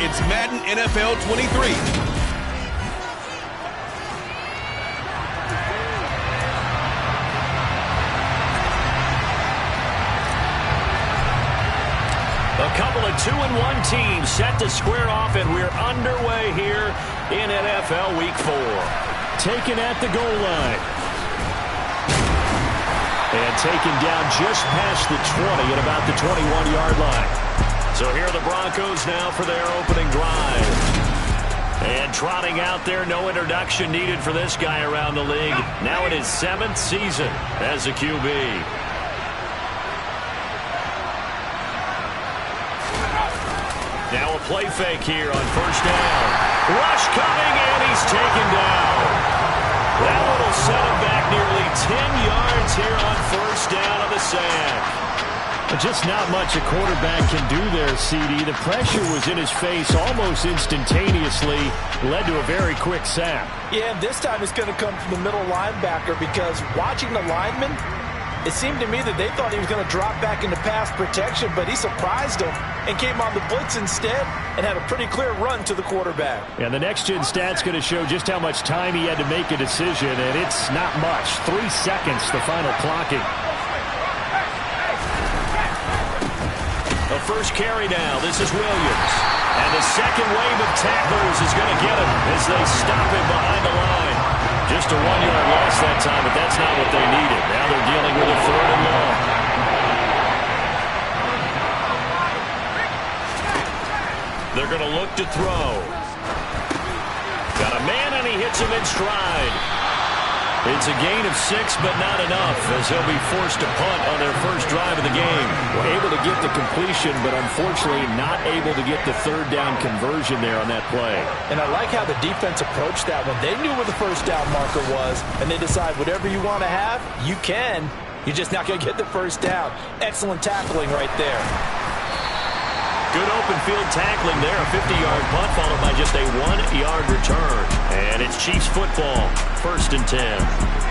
It's Madden NFL 23. A couple of 2-1 teams set to square off, and we're underway here in NFL Week 4. Taken at the goal line. And taken down just past the 20 at about the 21-yard line. So here are the Broncos now for their opening drive. And trotting out there, no introduction needed for this guy around the league. Now in his 7th season as a QB. Now a play fake here on first down. Rush coming, and he's taken down. That one will set him back nearly 10 yards here on first down on the sack. Just not much a quarterback can do there, CD. The pressure was in his face almost instantaneously. Led to a very quick sack. Yeah, and this time it's going to come from the middle linebacker, because watching the lineman, it seemed to me that they thought he was going to drop back into pass protection, but he surprised them and came on the blitz instead and had a pretty clear run to the quarterback. And the next-gen stat's going to show just how much time he had to make a decision, and it's not much. 3 seconds, the final clocking. The first carry now. This is Williams. And the second wave of tacklers is going to get him as they stop him behind the line. Just a 1-yard loss that time, but that's not what they needed. Now they're dealing with a 3rd and long. They're going to look to throw. Got a man, and he hits him in stride. It's a gain of 6, but not enough, as he'll be forced to punt on their first drive of the game. Well, able to get the completion, but unfortunately not able to get the 3rd down conversion there on that play. And I like how the defense approached that one. They knew where the first down marker was, and they decide whatever you want to have, you can. You're just not going to get the first down. Excellent tackling right there. Good open field tackling there. A 50-yard punt followed by just a 1-yard return. And it's Chiefs football. 1st and 10.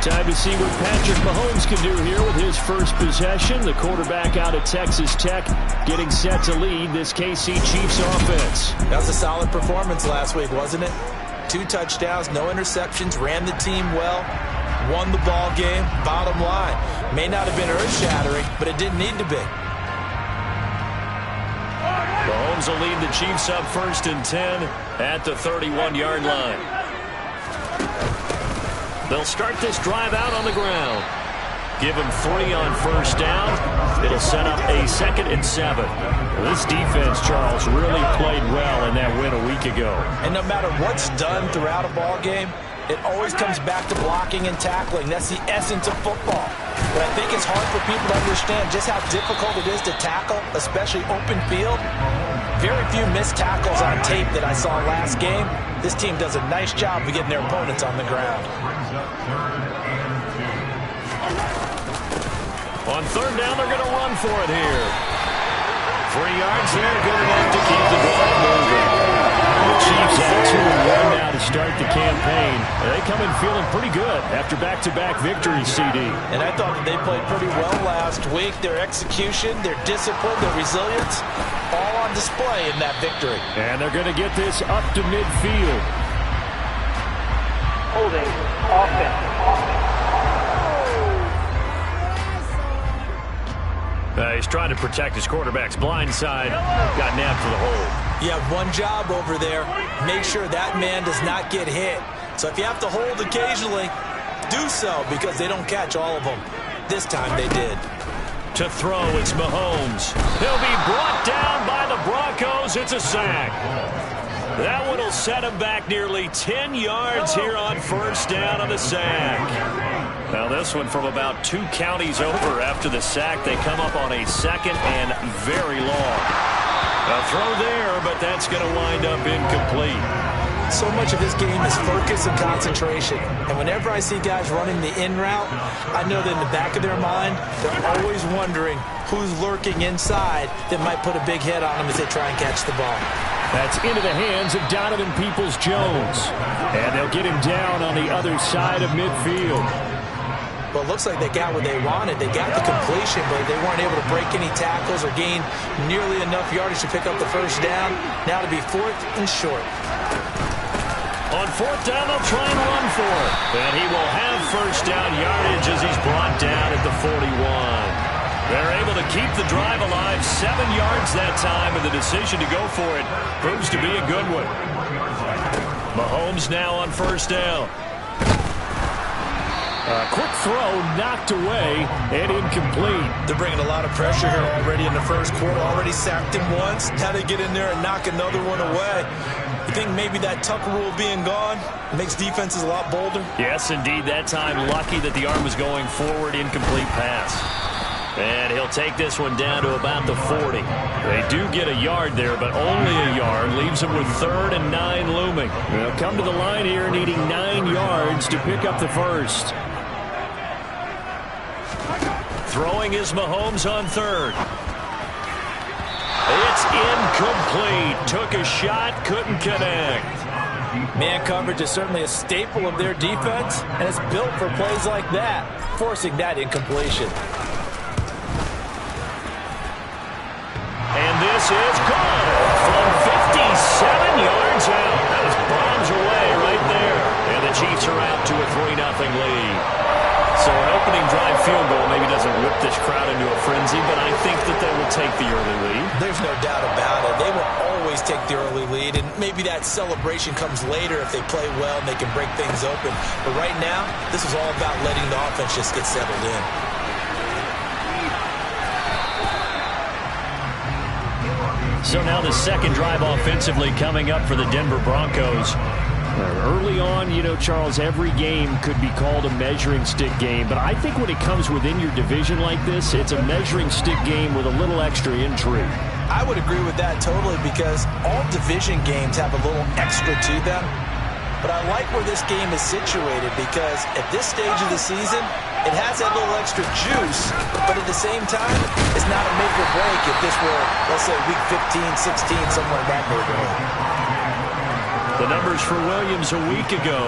Time to see what Patrick Mahomes can do here with his first possession. The quarterback out of Texas Tech getting set to lead this KC Chiefs offense. That was a solid performance last week, wasn't it? 2 touchdowns, no interceptions, ran the team well, won the ball game. Bottom line, may not have been earth-shattering, but it didn't need to be. Mahomes will lead the Chiefs up 1st and 10 at the 31-yard line. They'll start this drive out on the ground. Give him 3 on first down. It'll set up a 2nd and 7. This defense, Charles, really played well in that win a week ago. And no matter what's done throughout a ball game, it always comes back to blocking and tackling. That's the essence of football. But I think it's hard for people to understand just how difficult it is to tackle, especially open field. Very few missed tackles on tape that I saw last game. This team does a nice job of getting their opponents on the ground. On 3rd down, they're going to run for it here. 3 yards there, good enough to keep the drive moving. The Chiefs have 2-1 now to start the campaign. They come in feeling pretty good after back-to-back victories, CD. And I thought that they played pretty well last week. Their execution, their discipline, their resilience, all on display in that victory. And they're going to get this up to midfield. Holding offense. He's trying to protect his quarterback's blind side. Got nabbed for the hold. You have one job over there. Make sure that man does not get hit. So if you have to hold occasionally, do so, because they don't catch all of them. This time they did. To throw, it's Mahomes. He'll be brought down by the Broncos. It's a sack. That one will set him back nearly 10 yards here on first down on the sack. Now this one from about 2 counties over after the sack. They come up on a 2nd and very long. A throw there, but that's going to wind up incomplete. So much of this game is focus and concentration. And whenever I see guys running the in route, I know that in the back of their mind, they're always wondering who's lurking inside that might put a big hit on them as they try and catch the ball. That's into the hands of Donovan Peoples-Jones. And they'll get him down on the other side of midfield. Well, it looks like they got what they wanted. They got the completion, but they weren't able to break any tackles or gain nearly enough yardage to pick up the first down. Now to be 4th and short. On 4th down, they'll try and run for it. And he will have first down yardage as he's brought down at the 41. They're able to keep the drive alive, 7 yards that time, and the decision to go for it proves to be a good one. Mahomes now on first down. A quick throw knocked away and incomplete. They're bringing a lot of pressure here already in the first quarter. Already sacked him once. Now they get in there and knock another one away. You think maybe that Tucker rule being gone makes defenses a lot bolder? Yes, indeed. That time, lucky that the arm was going forward. Incomplete pass. And he'll take this one down to about the 40. They do get a yard there, but only a yard. Leaves them with 3rd and 9 looming. They'll come to the line here needing 9 yards to pick up the first. Throwing is Mahomes on 3rd. It's incomplete. Took a shot, couldn't connect. Man coverage is certainly a staple of their defense, and it's built for plays like that, forcing that incompletion. And this is good from 57 yards out. That was bombs away right there. And the Chiefs are out to a 3-0 lead. So an opening drive field goal maybe doesn't whip this crowd into a frenzy, but I think that they will take the early lead. There's no doubt about it. They will always take the early lead, and maybe that celebration comes later if they play well and they can break things open. But right now, this is all about letting the offense just get settled in. So now the second drive offensively coming up for the Denver Broncos. Early on, you know, Charles, every game could be called a measuring stick game. But I think when it comes within your division like this, it's a measuring stick game with a little extra intrigue. I would agree with that totally because all division games have a little extra to them. But I like where this game is situated because at this stage of the season, it has that little extra juice, but at the same time, it's not a make or break if this were, let's say, week 15, 16, somewhere in that neighborhood. The numbers for Williams a week ago,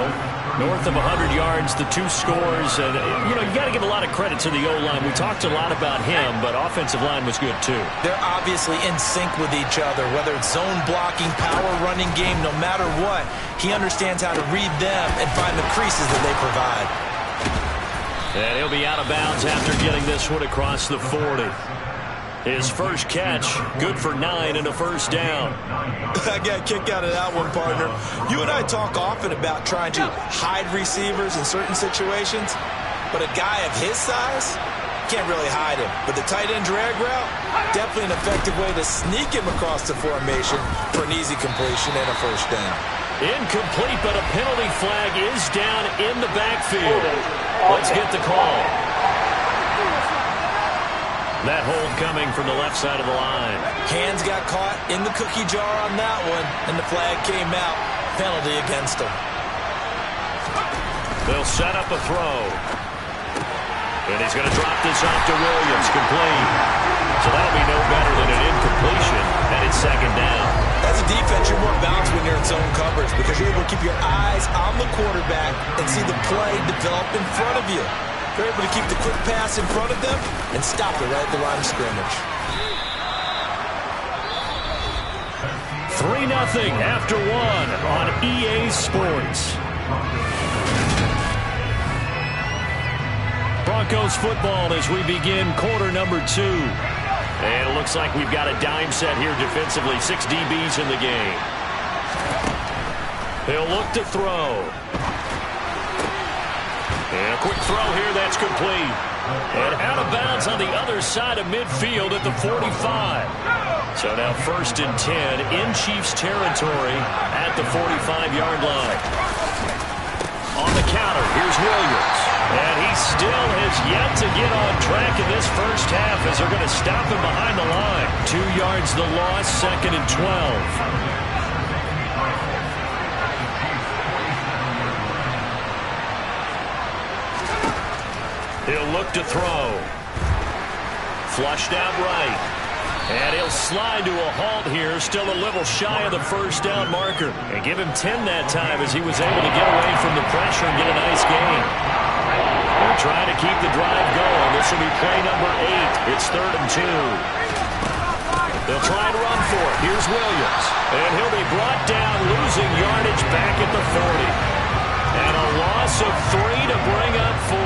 north of 100 yards, the 2 scores. And, you know, you got to give a lot of credit to the O-line. We talked a lot about him, but offensive line was good, too. They're obviously in sync with each other, whether it's zone blocking, power running game, no matter what. He understands how to read them and find the creases that they provide. And he'll be out of bounds after getting this one across the 40. His first catch, good for 9 and a first down. I got a kick out of that one, partner. You and I talk often about trying to hide receivers in certain situations, but a guy of his size can't really hide him. But the tight end drag route, definitely an effective way to sneak him across the formation for an easy completion and a first down. Incomplete, but a penalty flag is down in the backfield. Let's get the call. That hold coming from the left side of the line. Hands got caught in the cookie jar on that one, and the flag came out. Penalty against him. They'll set up a throw. And he's going to drop this off to Williams. Complete. So that'll be no better than an incompletion, and it's second down. As a defense, you're more balanced when you're in zone coverage because you're able to keep your eyes on the quarterback and see the play develop in front of you. They're able to keep the quick pass in front of them and stop it right at the line of scrimmage. 3-0 after 1 on EA Sports. Broncos football as we begin quarter number 2. And it looks like we've got a dime set here defensively. 6 DBs in the game. They'll look to throw. And a quick throw here, that's complete. And out of bounds on the other side of midfield at the 45. So now 1st and 10 in Chiefs territory at the 45-yard line. On the counter, here's Williams. And he still has yet to get on track in this first half as they're going to stop him behind the line. 2 yards the loss, 2nd and 12. He'll look to throw. Flushed out right. And he'll slide to a halt here, still a little shy of the first down marker. And give him 10 that time as he was able to get away from the pressure and get a nice gain. trying to keep the drive going. This will be play number 8. It's 3rd and 2. They'll try and run for it. Here's Williams. And he'll be brought down, losing yardage back at the 40. And a loss of 3 to bring up 4.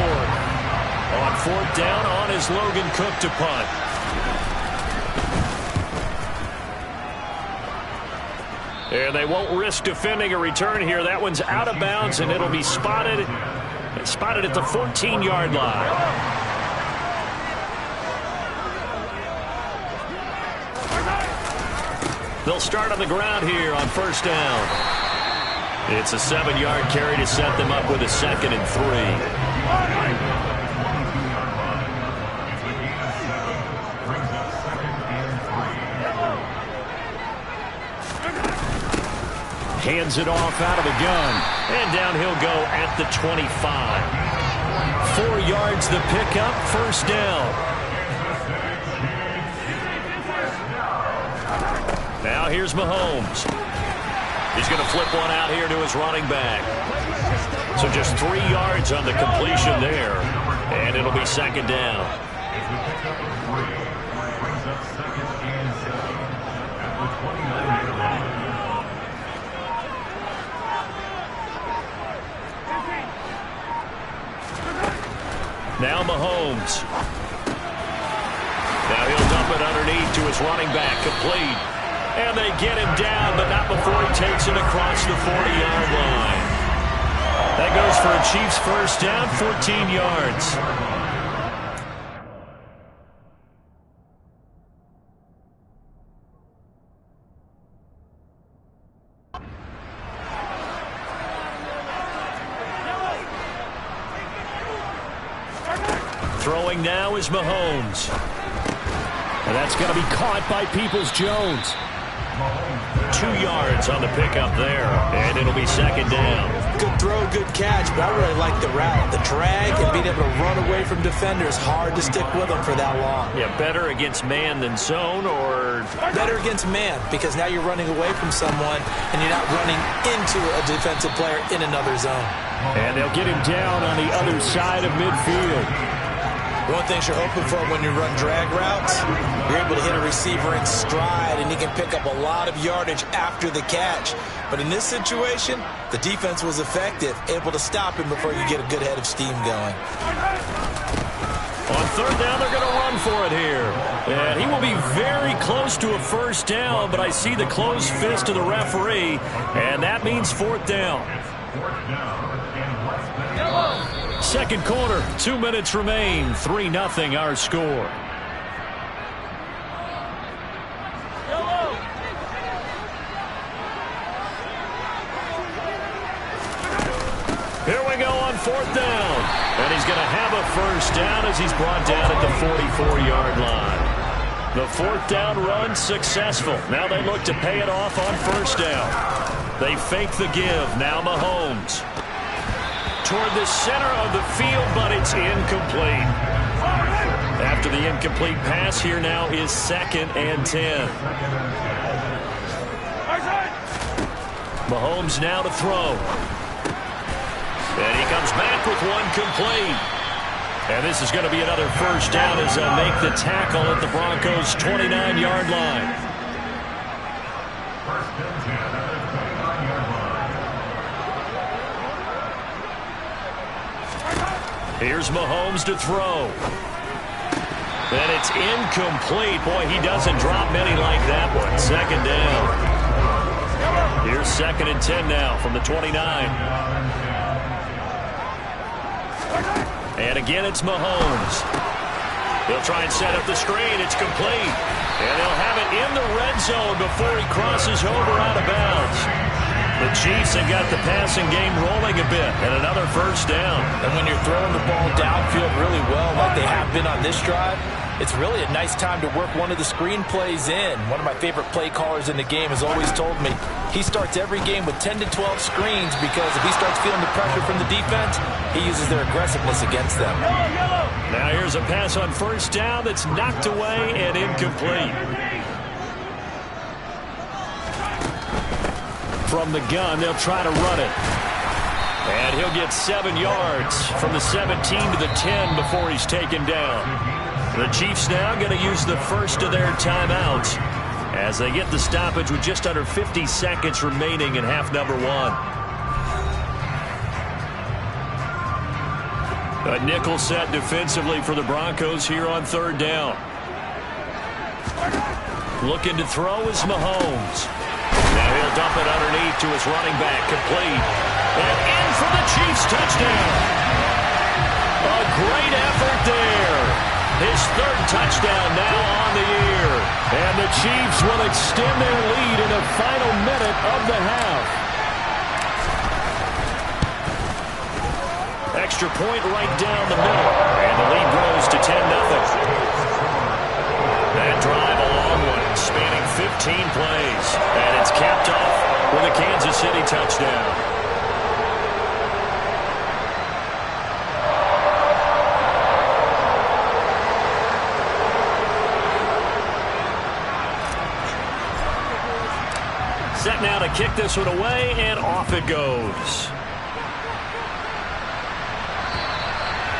On 4th down, on is Logan Cook to punt. And they won't risk defending a return here. That one's out of bounds, and it'll be spotted at the 14-yard line. They'll start on the ground here on 1st down. It's a 7-yard carry to set them up with a 2nd and 3. Hands it off out of the gun. And down he'll go at the 25. 4 yards the pickup, 1st down. Now here's Mahomes. He's going to flip one out here to his running back. So just 3 yards on the completion there. And it'll be 2nd down. Now Mahomes. Now he'll dump it underneath to his running back, complete. And they get him down, but not before he takes it across the 40-yard line. That goes for a Chiefs 1st down, 14 yards. Throwing now is Mahomes. And that's going to be caught by Peoples-Jones. 2 yards on the pickup there. And it'll be 2nd down. Good throw, good catch, but I really like the route. The drag and being able to run away from defenders, hard to stick with them for that long. Yeah, better against man than zone, or? Better against man, because now you're running away from someone and you're not running into a defensive player in another zone. And they'll get him down on the other side of midfield. One thing you're hoping for when you run drag routes, you're able to hit a receiver in stride, and he can pick up a lot of yardage after the catch. But in this situation, the defense was effective, able to stop him before you get a good head of steam going. On 3rd down, they're going to run for it here. And he will be very close to a 1st down, but I see the closed fist of the referee, and that means 4th down. 2nd quarter, 2 minutes remain. 3-0 our score. Here we go on 4th down. And he's going to have a 1st down as he's brought down at the 44-yard line. The 4th down run successful. Now they look to pay it off on 1st down. They fake the give. Now Mahomes. Toward the center of the field, but it's incomplete. After the incomplete pass, here now is 2nd and 10. Mahomes now to throw. And he comes back with one complete. And this is going to be another 1st down as they'll make the tackle at the Broncos' 29-yard line. Here's Mahomes to throw. And it's incomplete. Boy, he doesn't drop many like that one. 2nd down. Here's 2nd and 10 now from the 29. And again, it's Mahomes. He'll try and set up the screen. It's complete. And he'll have it in the red zone before he crosses over out of bounds. The Chiefs have got the passing game rolling a bit, and another 1st down. And when you're throwing the ball downfield really well, like they have been on this drive, it's really a nice time to work one of the screen plays in. One of my favorite play callers in the game has always told me he starts every game with 10 to 12 screens because if he starts feeling the pressure from the defense, he uses their aggressiveness against them. Now here's a pass on 1st down that's knocked away and incomplete. From the gun, they'll try to run it. And he'll get 7 yards from the 17 to the 10 before he's taken down. The Chiefs now going to use the first of their timeouts as they get the stoppage with just under 50 seconds remaining in half number 1. A nickel set defensively for the Broncos here on 3rd down. Looking to throw is Mahomes. Now he'll dump it underneath to his running back, complete. And in for the Chiefs touchdown. A great effort there. His 3rd touchdown now on the year. And the Chiefs will extend their lead in the final minute of the half. Extra point right down the middle. And the lead grows to 10-0. That drive a long one, spanning 15 plays. And it's capped off with a Kansas City touchdown. Set now to kick this one away, and off it goes.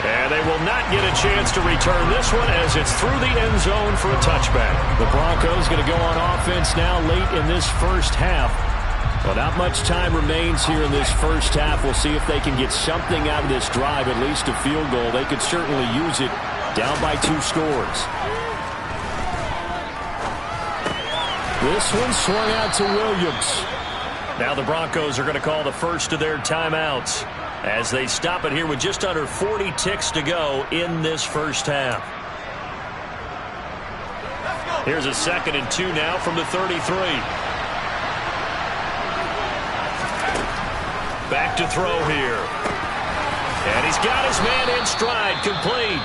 And they will not get a chance to return this one as it's through the end zone for a touchback. The Broncos going to go on offense now late in this first half. Well, not much time remains here in this first half. We'll see if they can get something out of this drive, at least a field goal. They could certainly use it down by 2 scores. This one swung out to Williams. Now the Broncos are going to call the first of their timeouts as they stop it here with just under 40 ticks to go in this first half. Here's a 2nd and 2 now from the 33. Back to throw here. And he's got his man in stride, complete.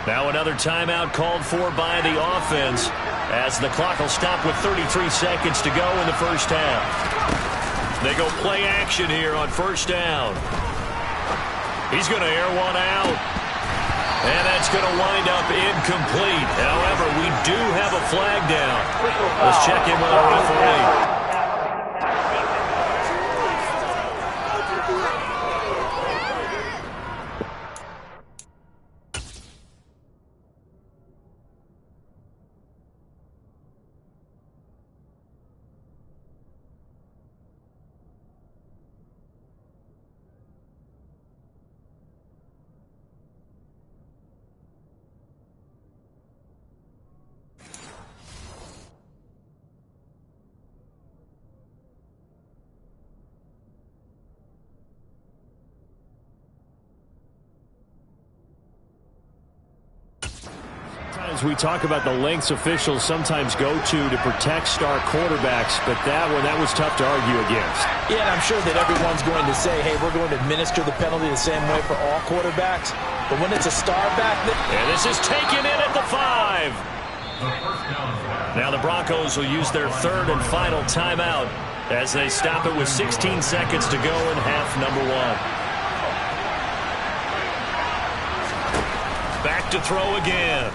Now another timeout called for by the offense as the clock will stop with 33 seconds to go in the first half. They go play action here on 1st down. He's going to air one out. And that's going to wind up incomplete. However, we do have a flag down. Let's check in with our referee. We talk about the lengths officials sometimes go to protect star quarterbacks, but that was tough to argue against. Yeah, and I'm sure that everyone's going to say, hey, we're going to administer the penalty the same way for all quarterbacks. But when it's a star back there... And this is taken in at the 5. Now the Broncos will use their 3rd and final timeout as they stop it with 16 seconds to go in half number 1. Back to throw again.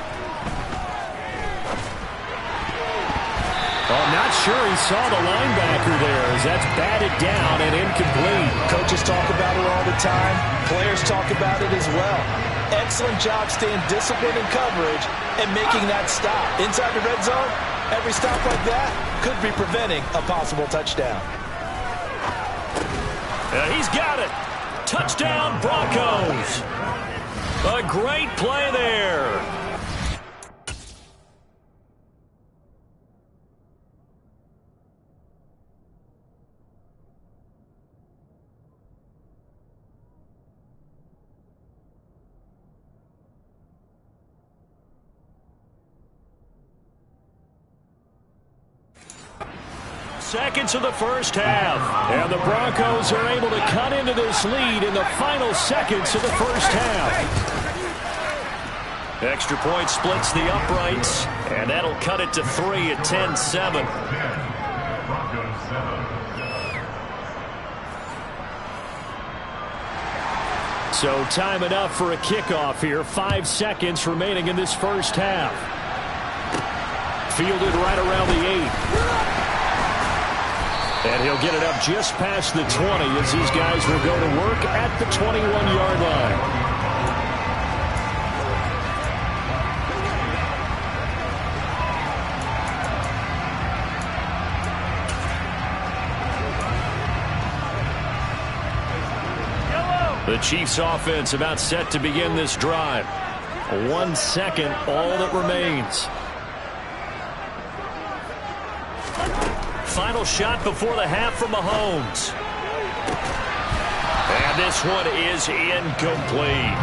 I'm not sure he saw the linebacker there as that's batted down and incomplete. Coaches talk about it all the time. Players talk about it as well. Excellent job staying disciplined in coverage and making that stop. Inside the red zone, every stop like that could be preventing a possible touchdown. He's got it. Touchdown, Broncos. A great play there. Seconds of the first half. And the Broncos are able to cut into this lead in the final seconds of the first half. Extra point splits the uprights, and that'll cut it to 3 at 10-7. So time enough for a kickoff here. 5 seconds remaining in this first half. Fielded right around the 8. And he'll get it up just past the 20 as these guys will go to work at the 21-yard line. The Chiefs offense about set to begin this drive. 1 second, all that remains. Final shot before the half from Mahomes. And this one is incomplete.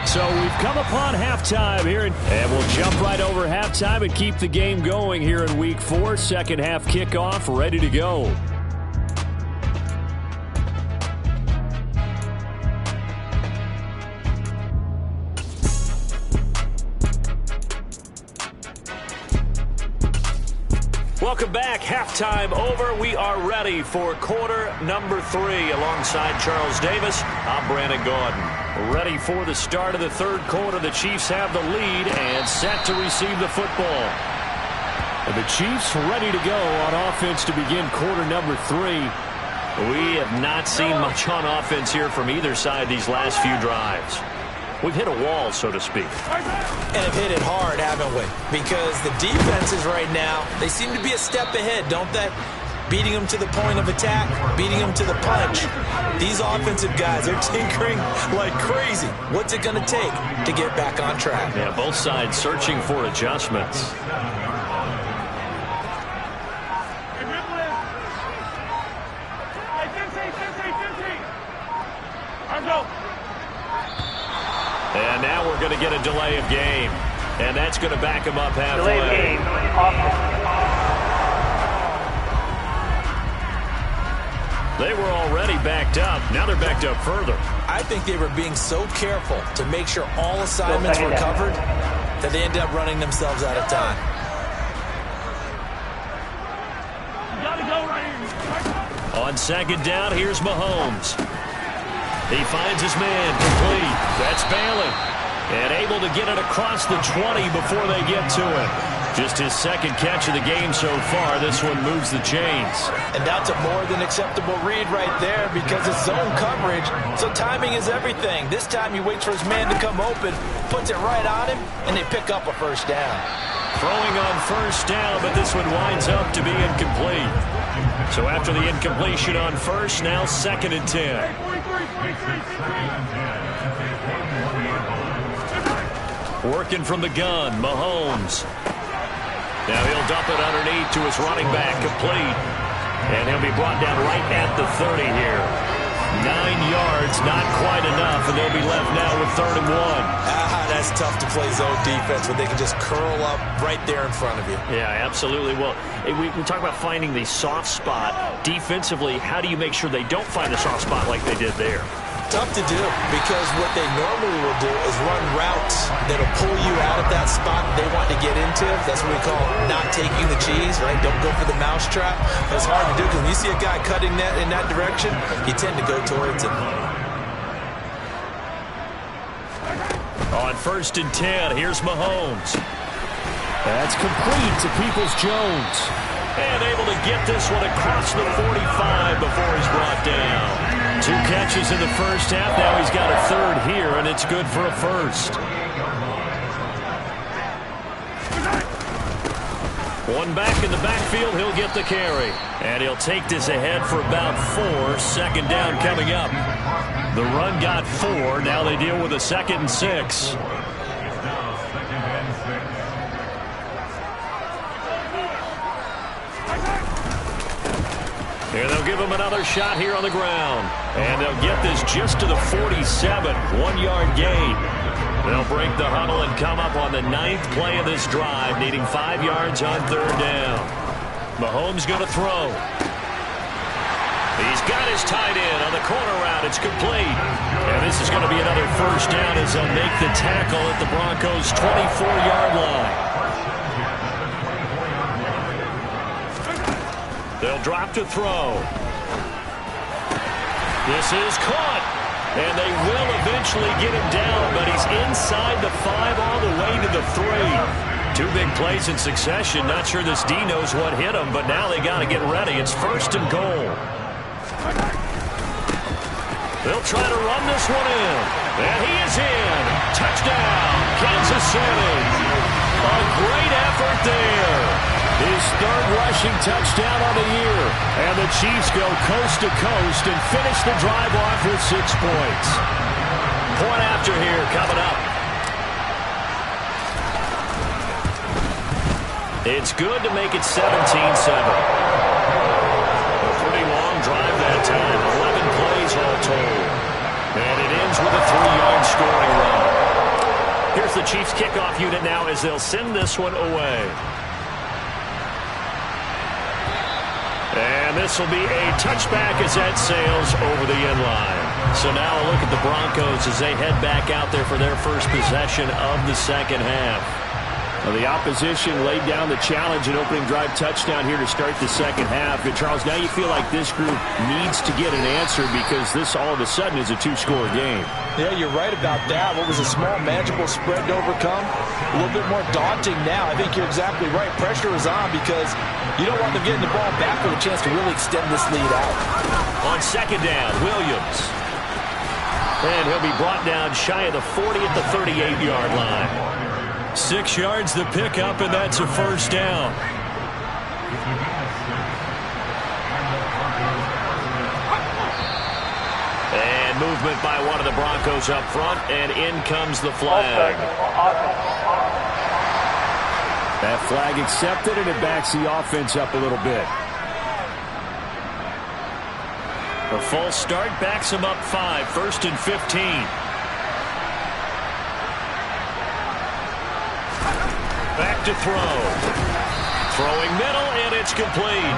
So we've come upon halftime here. And we'll jump right over halftime and keep the game going here in Week 4. Second half kickoff, ready to go. Welcome back. Halftime over. We are ready for quarter number 3. Alongside Charles Davis, I'm Brandon Gaudin. Ready for the start of the third quarter. The Chiefs have the lead and set to receive the football. And the Chiefs ready to go on offense to begin quarter number 3. We have not seen much on offense here from either side these last few drives. We've hit a wall, so to speak. And have hit it hard, haven't we? Because the defenses right now, they seem to be a step ahead, don't they? Beating them to the point of attack, beating them to the punch. These offensive guys are tinkering like crazy. What's it going to take to get back on track? Yeah, both sides searching for adjustments. And now we're going to get a delay of game. And that's going to back him up halfway. Delay of game. Offense. They were already backed up. Now they're backed up further. I think they were being so careful to make sure all assignments were covered that they ended up running themselves out of time. On second down, here's Mahomes. He finds his man complete. That's Bailey. And able to get it across the 20 before they get to him. Just his second catch of the game so far. This one moves the chains. And that's a more than acceptable read right there because it's zone coverage, so timing is everything. This time he waits for his man to come open, puts it right on him, and they pick up a first down. Throwing on first down, but this one winds up to be incomplete. So after the incompletion on first, now second and 10. Working from the gun, Mahomes. Now he'll dump it underneath to his running back, complete. And he'll be brought down right at the 30 here. 9 yards, not quite enough, and they'll be left now with 3rd and 1. That's tough to play zone defense when they can just curl up right there in front of you. Yeah, absolutely. Well, we talk about finding the soft spot. Defensively, how do you make sure they don't find the soft spot like they did there? Tough to do because what they normally will do is run routes that'll pull you out of that spot they want to get into. That's what we call not taking the cheese, right? Don't go for the mousetrap. It's hard to do because when you see a guy cutting that in that direction, you tend to go towards it. On 1st and 10, here's Mahomes. That's complete to Peoples-Jones. And able to get this one across the 45 before he's brought down. 2 catches in the first half. Now he's got a 3rd here, and it's good for a first. One back in the backfield. He'll get the carry. And he'll take this ahead for about 4. Second down coming up. The run got 4. Now they deal with a 2nd and 6. Here they'll give him another shot here on the ground. And they'll get this just to the 47. 1-yard gain. They'll break the huddle and come up on the 9th play of this drive, needing 5 yards on 3rd down. Mahomes going to throw. He's got his tight end on the corner route. It's complete. And this is going to be another first down as they'll make the tackle at the Broncos' 24-yard line. They'll drop to throw. This is caught. And they will eventually get him down, but he's inside the 5 all the way to the 3. Two big plays in succession. Not sure this D knows what hit him, but now they got to get ready. It's 1st and goal. They'll try to run this one in. And he is in. Touchdown, Kansas City. A great effort there. His 3rd rushing touchdown on the year. And the Chiefs go coast to coast and finish the drive off with 6 points. Point after here coming up. It's good to make it 17-7. A pretty long drive that time. 11 plays all told. And it ends with a 3-yard scoring run. Here's the Chiefs kickoff unit now as they'll send this one away. And this will be a touchback as that sails over the end line. So now a look at the Broncos as they head back out there for their first possession of the second half. Well, the opposition laid down the challenge and opening drive touchdown here to start the second half. And, Charles, now you feel like this group needs to get an answer because this all of a sudden is a 2-score game. Yeah, you're right about that. What was a small, manageable spread to overcome, a little bit more daunting now. I think you're exactly right. Pressure is on because you don't want them getting the ball back with a chance to really extend this lead out. On second down, Williams. And he'll be brought down shy of the 40 at the 38-yard line. 6 yards the pickup, and that's a 1st down. And movement by one of the Broncos up front, and in comes the flag. That flag accepted, and it backs the offense up a little bit. A false start backs him up 5, 1st and 15. Back to throw. Throwing middle, and it's complete.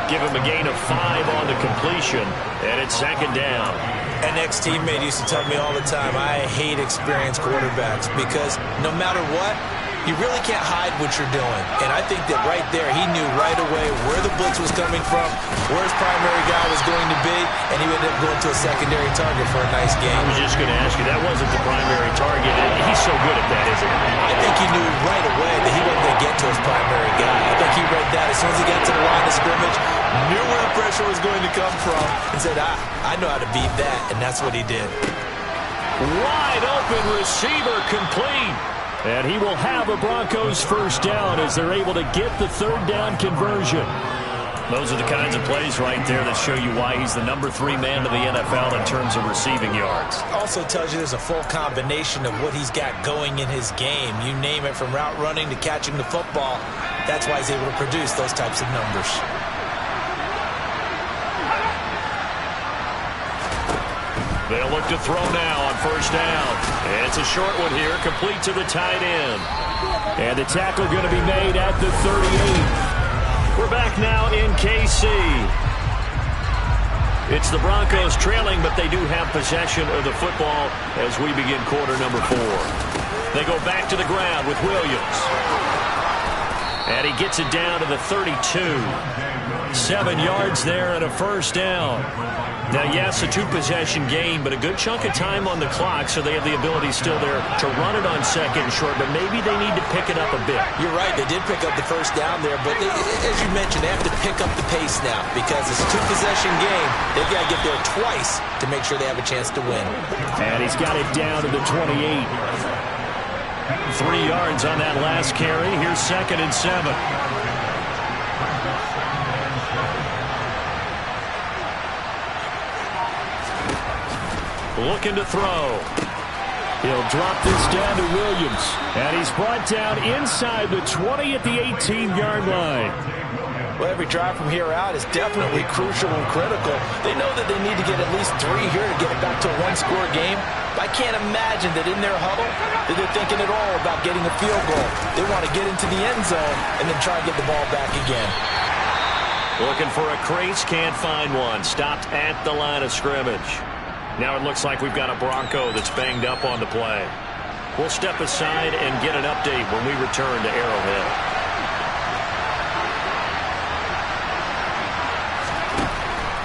Give him a gain of 5 on the completion, and it's 2nd down. An ex-teammate used to tell me all the time, I hate experienced quarterbacks because no matter what, you really can't hide what you're doing. And I think that right there, he knew right away where the blitz was coming from, where his primary guy was going to be, and he ended up going to a secondary target for a nice game. I was just going to ask you, that wasn't the primary target. He's so good at that, isn't he? I think he knew right away that he wasn't going to get to his primary guy. I think he read that as soon as he got to the line of scrimmage, knew where the pressure was going to come from, and said, I know how to beat that, and that's what he did. Wide open receiver complete. And he will have a Broncos 1st down as they're able to get the 3rd down conversion. Those are the kinds of plays right there that show you why he's the number 3 man in the NFL in terms of receiving yards. Also tells you there's a full combination of what he's got going in his game. You name it, from route running to catching the football. That's why he's able to produce those types of numbers. They'll look to throw now on 1st down. And it's a short one here, complete to the tight end. And the tackle going to be made at the 38. We're back now in KC. It's the Broncos trailing, but they do have possession of the football as we begin quarter number 4. They go back to the ground with Williams. And he gets it down to the 32. 7 yards there and a 1st down. Now, yes, a 2-possession game, but a good chunk of time on the clock, so they have the ability still there to run it on 2nd and short, but maybe they need to pick it up a bit. You're right. They did pick up the 1st down there, but as you mentioned, they have to pick up the pace now because it's a 2-possession game. They've got to get there twice to make sure they have a chance to win. And he's got it down to the 28. 3 yards on that last carry. Here's 2nd and 7. Looking to throw. He'll drop this down to Williams. And he's brought down inside the 20 at the 18-yard line. Well, every drive from here out is definitely crucial and critical. They know that they need to get at least 3 here to get it back to a 1-score game. But I can't imagine that in their huddle that they're thinking at all about getting a field goal. They want to get into the end zone and then try and get the ball back again. Looking for a crease, can't find one. Stopped at the line of scrimmage. Now it looks like we've got a Bronco that's banged up on the play. We'll step aside and get an update when we return to Arrowhead.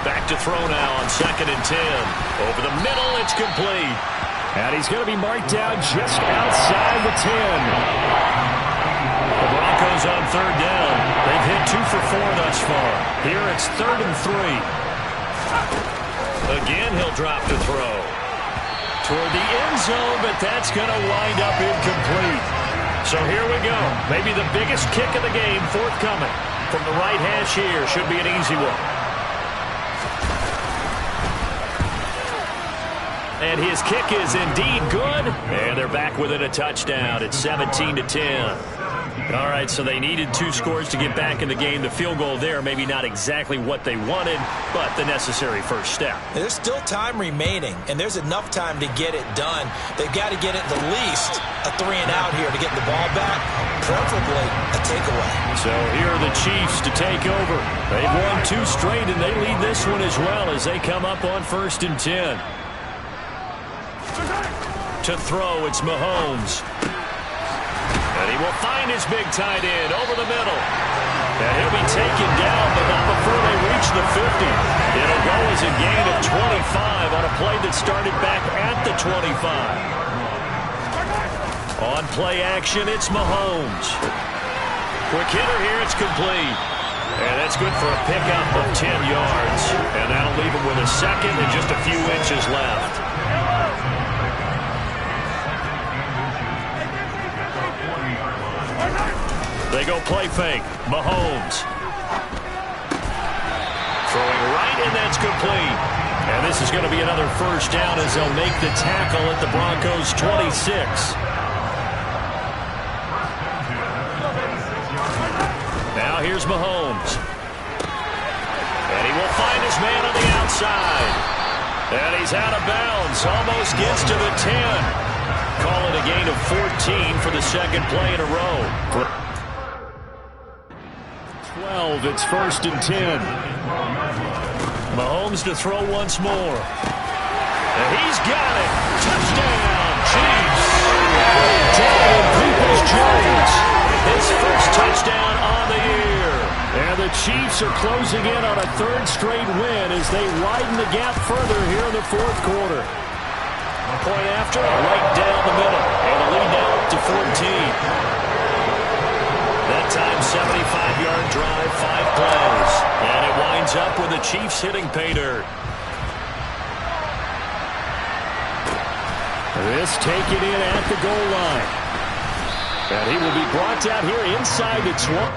Back to throw now on 2nd and 10. Over the middle, it's complete. And he's going to be marked down just outside the 10. Broncos on third down. They've hit 2 for 4 thus far. Here it's 3rd and 3. Again, he'll drop to throw. Toward the end zone, but that's going to wind up incomplete. So here we go. Maybe the biggest kick of the game forthcoming. From the right hash here, should be an easy one. And his kick is indeed good. And they're back within a touchdown. It's 17-10. All right, so they needed 2 scores to get back in the game. The field goal there, maybe not exactly what they wanted, but the necessary first step. There's still time remaining, and there's enough time to get it done. They've got to get it the least a 3-and-out here to get the ball back, preferably a takeaway. So here are the Chiefs to take over. They've won 2 straight, and they lead this one as well as they come up on 1st and 10. To throw, it's Mahomes. And he will find his big tight end over the middle. And he'll be taken down, but not before they reach the 50. It'll go as a gain of 25 on a play that started back at the 25. On play action, it's Mahomes. Quick hitter here, it's complete. And that's good for a pickup of 10 yards. And that'll leave him with a second and just a few inches left. They go play fake. Mahomes. Throwing right, and that's complete. And this is going to be another first down as they'll make the tackle at the Broncos' 26. Now here's Mahomes. And he will find his man on the outside. And he's out of bounds. Almost gets to the 10. Call it a gain of 14 for the second play in a row. 12, it's 1st and 10. Mahomes to throw once more. And he's got it. Touchdown, Chiefs. Down Peoples-Jones. His first touchdown on the year. And the Chiefs are closing in on a 3rd straight win as they widen the gap further here in the 4th quarter. Point after, right down the middle. And a lead now up to 14. That time, 75-yard drive, 5 plays. And it winds up with the Chiefs hitting pay dirt. This taken in at the goal line. And he will be brought down here inside the 20.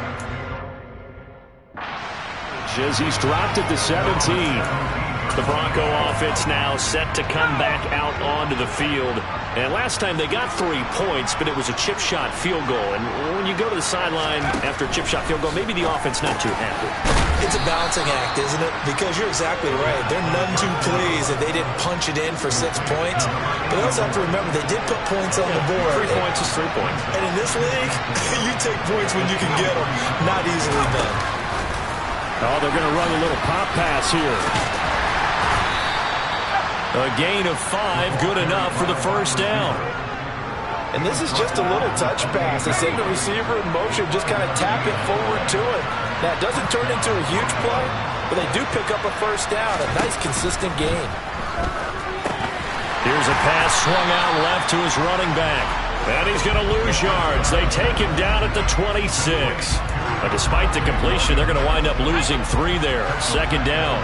As he's dropped at the 17. The Bronco offense now set to come back out onto the field. And last time they got 3 points, but it was a chip shot field goal. And when you go to the sideline after a chip shot field goal, maybe the offense not too happy. It's a balancing act, isn't it? Because you're exactly right. They're none too pleased that they didn't punch it in for 6 points. But they also have to remember they did put points on the board. 3 points is 3 points. And in this league, you take points when you can get them. Not easily done. Oh, they're going to run a little pop pass here. A gain of 5, good enough for the first down. And this is just a little touch pass. They send the receiver in motion, just kind of tap it forward to it. Now, it doesn't turn into a huge play, but they do pick up a first down. A nice, consistent gain. Here's a pass swung out left to his running back. And he's going to lose yards. They take him down at the 26. But despite the completion, they're going to wind up losing 3 there. Second down.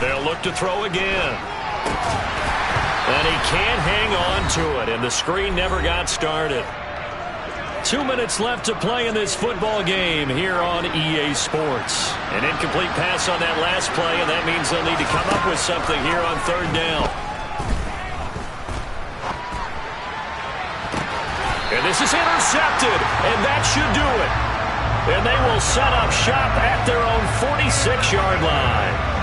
They'll look to throw again. And he can't hang on to it, and the screen never got started. 2 minutes left to play in this football game here on EA Sports. An incomplete pass on that last play, and that means they'll need to come up with something here on 3rd down. And this is intercepted, and that should do it. And they will set up shop at their own 46-yard line.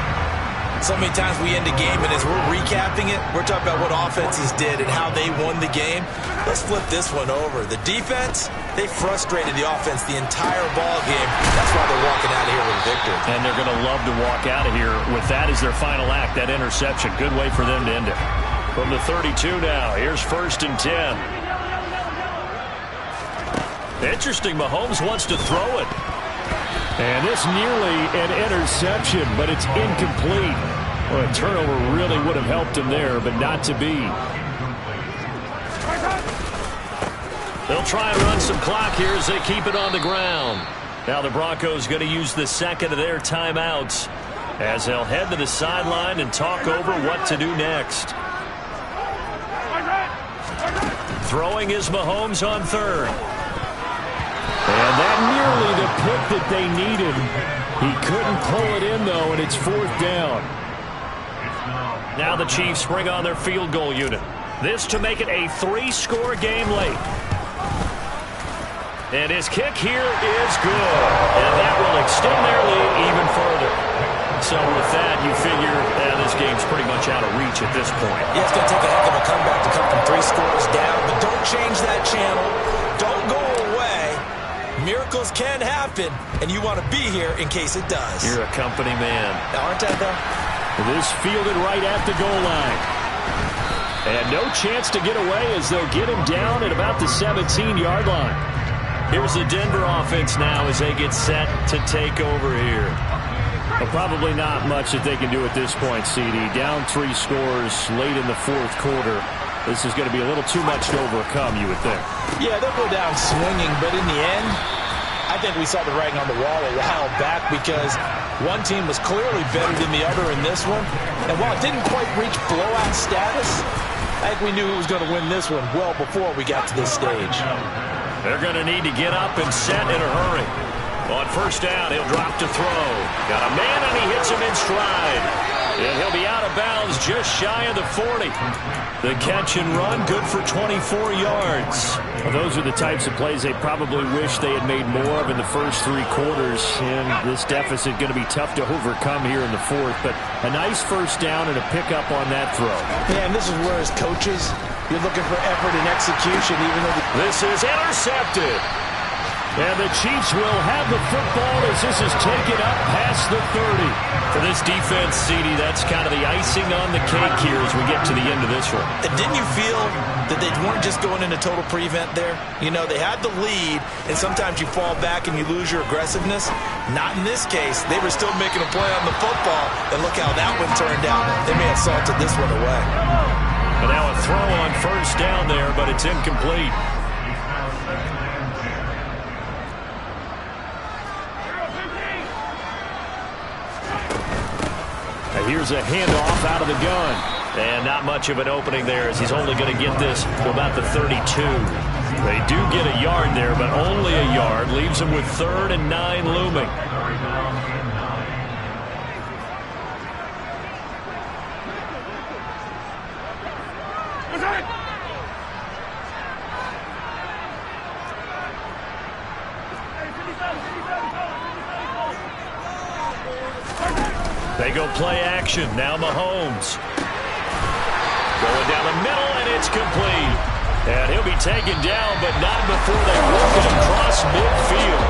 So many times we end a game, and as we're recapping it, we're talking about what offenses did and how they won the game. Let's flip this one over. The defense, they frustrated the offense the entire ball game. That's why they're walking out of here with a victory. And they're going to love to walk out of here with that as their final act, that interception. Good way for them to end it. From the 32 now, here's 1st and 10. Interesting, Mahomes wants to throw it. And this nearly an interception, but it's incomplete. Well, a turnover really would have helped him there, but not to be. They'll try and run some clock here as they keep it on the ground. Now the Broncos going to use the second of their timeouts as they'll head to the sideline and talk over what to do next. Throwing is Mahomes on third. And that nearly the pick that they needed. He couldn't pull it in, though, and it's fourth down. Now the Chiefs bring on their field goal unit. This to make it a 3-score game late. And his kick here is good. And that will extend their lead even further. So with that, you figure this game's pretty much out of reach at this point. Yeah, it's going to take a heck of a comeback to come from 3 scores down. But don't change that channel. Don't go away. Miracles can happen, and you want to be here in case it does. You're a company man. Aren't I, though? This fielded right at the goal line. And no chance to get away as they'll get him down at about the 17-yard line. Here's the Denver offense now as they get set to take over here. Well, probably not much that they can do at this point, CD. Down 3 scores late in the fourth quarter. This is going to be a little too much to overcome, you would think. Yeah, they'll go down swinging, but in the end, I think we saw the writing on the wall a while back because one team was clearly better than the other in this one. And while it didn't quite reach blowout status, I think we knew who was going to win this one well before we got to this stage. They're going to need to get up and set in a hurry. On first down, he'll drop to throw. Got a man, and he hits him in stride. And he'll be out of bounds just shy of the 40. The catch and run, good for 24 yards. Well, those are the types of plays they probably wish they had made more of in the first 3 quarters. And this deficit going to be tough to overcome here in the fourth. But a nice first down and a pickup on that throw. Yeah, and this is where as coaches, you're looking for effort and execution, even though this is intercepted. And the Chiefs will have the football as this is taken up past the 30. For this defense, CD, that's kind of the icing on the cake here as we get to the end of this one. And didn't you feel that they weren't just going into total prevent there? You know, they had the lead, and sometimes you fall back and you lose your aggressiveness. Not in this case. They were still making a play on the football, and look how that one turned out. They may have salted this one away. And now a throw on first down there, but it's incomplete. Here's a handoff out of the gun. And not much of an opening there as he's only going to get this to about the 32. They do get a yard there, but only a yard. Leaves them with 3rd and 9 looming. They go play action. Now Mahomes. Going down the middle, and it's complete. And he'll be taken down, but not before they work it across midfield.